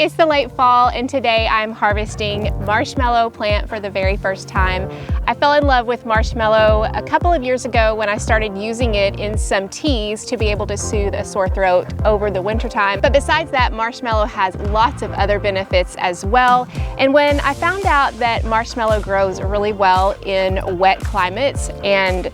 It's the late fall and today I'm harvesting marshmallow plant for the very first time. I fell in love with marshmallow a couple of years ago when I started using it in some teas to be able to soothe a sore throat over the winter time. But besides that, marshmallow has lots of other benefits as well. And when I found out that marshmallow grows really well in wet climates and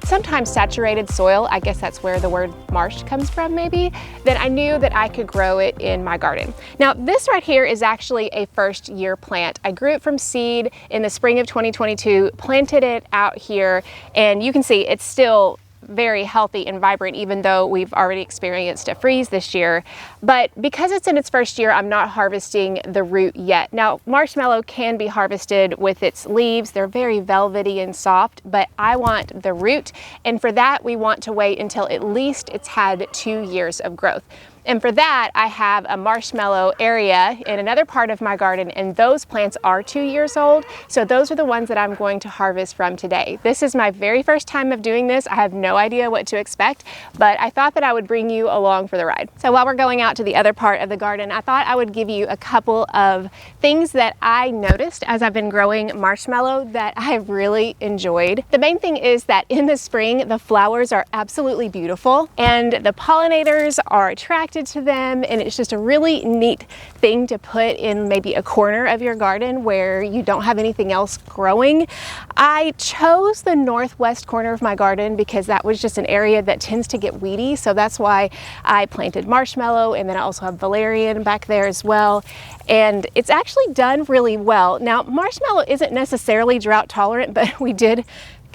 sometimes saturated soil, I guess that's where the word marsh comes from maybe, then I knew that I could grow it in my garden. Now this right here is actually a first year plant. I grew it from seed in the spring of 2022, planted it out here, and you can see it's still very healthy and vibrant even though we've already experienced a freeze this year. But because it's in its first year, I'm not harvesting the root yet. Now marshmallow can be harvested with its leaves. They're very velvety and soft, but I want the root, and for that we want to wait until at least it's had 2 years of growth. And for that, I have a marshmallow area in another part of my garden, and those plants are 2 years old. So those are the ones that I'm going to harvest from today. This is my very first time of doing this. I have no idea what to expect, but I thought that I would bring you along for the ride. So while we're going out to the other part of the garden, I thought I would give you a couple of things that I noticed as I've been growing marshmallow that I have really enjoyed. The main thing is that in the spring, the flowers are absolutely beautiful and the pollinators are attracted to them, and it's just a really neat thing to put in maybe a corner of your garden where you don't have anything else growing. I chose the northwest corner of my garden because that was just an area that tends to get weedy, so that's why I planted marshmallow, and then I also have valerian back there as well, and it's actually done really well. Now marshmallow isn't necessarily drought tolerant, but we did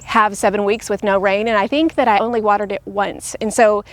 have 7 weeks with no rain, and I think that I only watered it once, and so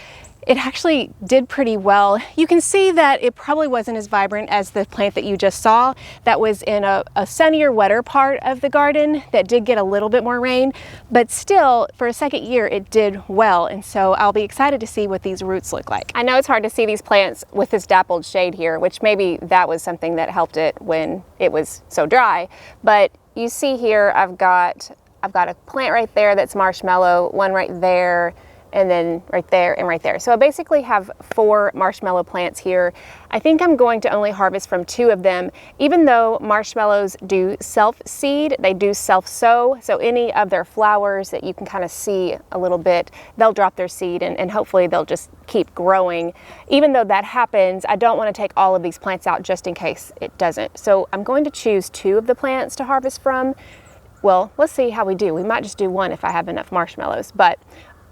it actually did pretty well. You can see that it probably wasn't as vibrant as the plant that you just saw that was in a sunnier, wetter part of the garden that did get a little bit more rain, but still for a second year it did well, and so I'll be excited to see what these roots look like. I know it's hard to see these plants with this dappled shade here, which maybe that was something that helped it when it was so dry, but you see here I've got a plant right there that's marshmallow, one right there, and then right there and right there. So I basically have 4 marshmallow plants here. I think I'm going to only harvest from 2 of them, even though marshmallows do self-seed, they do self-sow. So any of their flowers that you can kind of see a little bit, they'll drop their seed and hopefully they'll just keep growing. Even though that happens, I don't want to take all of these plants out just in case it doesn't. So I'm going to choose 2 of the plants to harvest from. Well, let's see how we do. We might just do 1 if I have enough marshmallows, but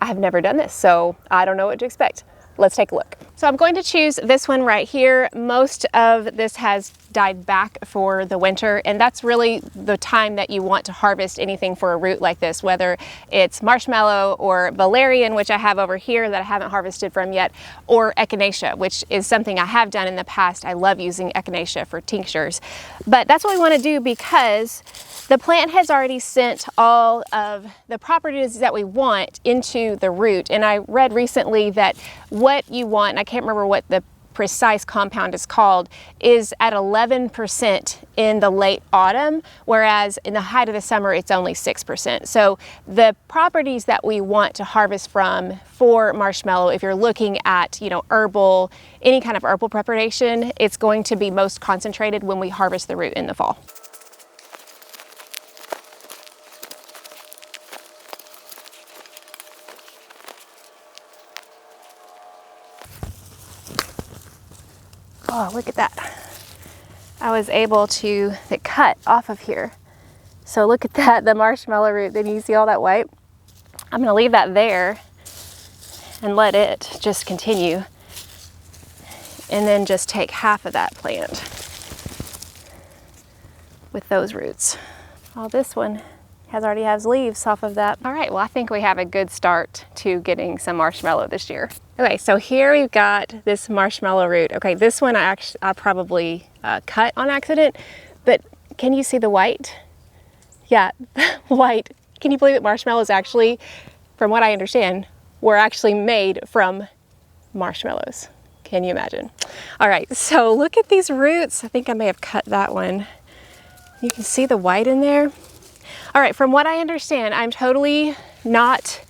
I've never done this, so I don't know what to expect. Let's take a look. So I'm going to choose this one right here. Most of this has died back for the winter, and that's really the time that you want to harvest anything for a root like this, whether it's marshmallow or valerian, which I have over here that I haven't harvested from yet, or echinacea, which is something I have done in the past. I love using echinacea for tinctures. But that's what we want to do because the plant has already sent all of the properties that we want into the root. And I read recently that what you want, and I can't remember what the precise compound is called, is at 11% in the late autumn, whereas in the height of the summer it's only 6%. So the properties that we want to harvest from for marshmallow, if you're looking at, herbal, any kind of herbal preparation, it's going to be most concentrated when we harvest the root in the fall. Oh, look at that. I was able to cut off of here. So look at that, the marshmallow root. Then you see all that white? I'm gonna leave that there and let it just continue. And then just take half of that plant with those roots. Oh, this one already has leaves off of that. All right, well, I think we have a good start to getting some marshmallow this year. Okay, so here we've got this marshmallow root. Okay, this one I probably cut on accident, but can you see the white? Yeah, white. Can you believe it? Marshmallows actually, from what I understand, were actually made from marshmallows. Can you imagine? All right, so look at these roots. I think I may have cut that one. You can see the white in there. All right, from what I understand, I'm totally not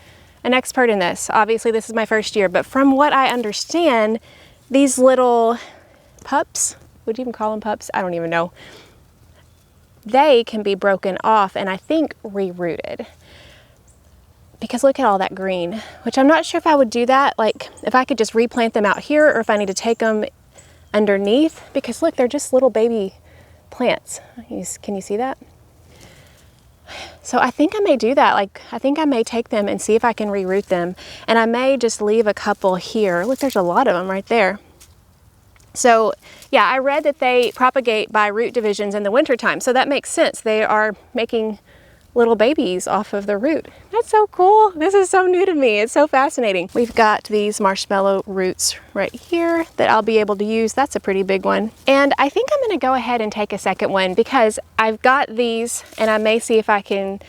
an expert in this. Obviously, this is my first year, but from what I understand, these little pups, would you even call them pups? I don't even know. They can be broken off and I think rerooted. Because look at all that green, which I'm not sure if I would do that. Like if I could just replant them out here or if I need to take them underneath, because look, they're just little baby plants. Can you see that? So I think I may do that. Like I think I may take them and see if I can reroot them. And I may just leave a couple here. Look, there's a lot of them right there. So yeah, I read that they propagate by root divisions in the wintertime. So that makes sense. They are making little babies off of the root. That's so cool. This is so new to me. It's so fascinating. We've got these marshmallow roots right here that I'll be able to use. That's a pretty big one. And I think I'm gonna go ahead and take a second one because I've got these and I may see if I can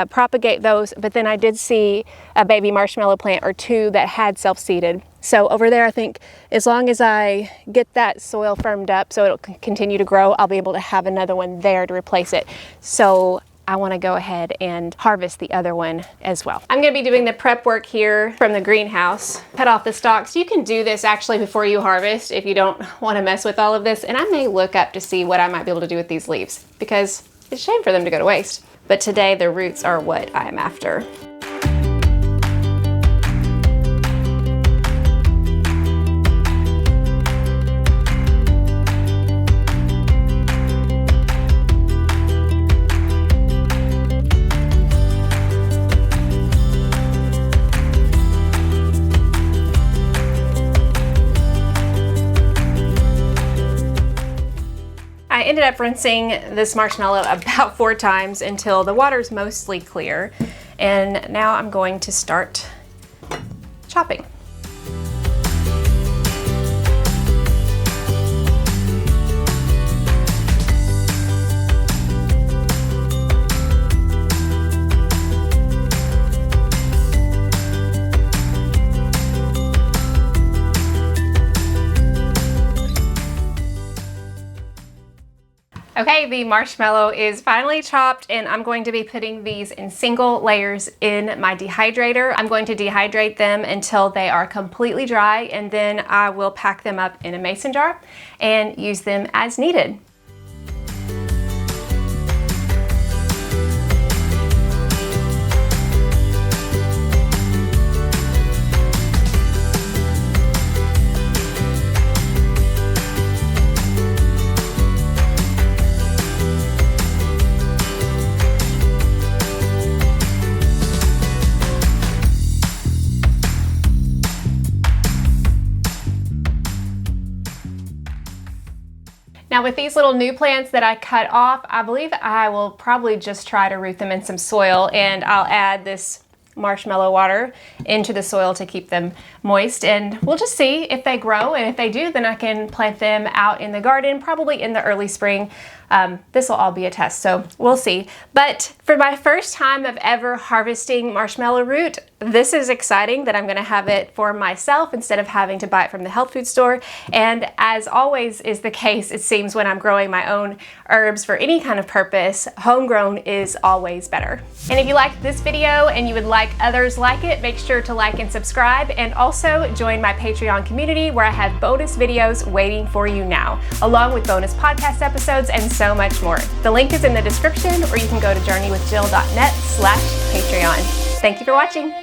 propagate those, but then I did see a baby marshmallow plant or two that had self-seeded. So over there, I think as long as I get that soil firmed up so it'll continue to grow, I'll be able to have another one there to replace it. So I want to go ahead and harvest the other one as well. I'm going to be doing the prep work here from the greenhouse. Cut off the stalks. You can do this actually before you harvest if you don't want to mess with all of this. And I may look up to see what I might be able to do with these leaves because it's a shame for them to go to waste. But today the roots are what I'm after. I ended up rinsing this marshmallow about 4 times until the water's mostly clear. And now I'm going to start chopping. Okay, the marshmallow is finally chopped and I'm going to be putting these in single layers in my dehydrator. I'm going to dehydrate them until they are completely dry and then I will pack them up in a mason jar and use them as needed. Now with these little new plants that I cut off, I believe I will probably just try to root them in some soil and I'll add this marshmallow water into the soil to keep them moist and we'll just see if they grow, and if they do then I can plant them out in the garden probably in the early spring. This will all be a test, so we'll see. But for my first time of ever harvesting marshmallow root, this is exciting that I'm gonna have it for myself instead of having to buy it from the health food store. And as always is the case, it seems when I'm growing my own herbs for any kind of purpose, homegrown is always better. And if you liked this video and you would like others like it, make sure to like and subscribe, and also join my Patreon community where I have bonus videos waiting for you now, along with bonus podcast episodes and so much more. The link is in the description, or you can go to journeywithjill.net/Patreon. Thank you for watching.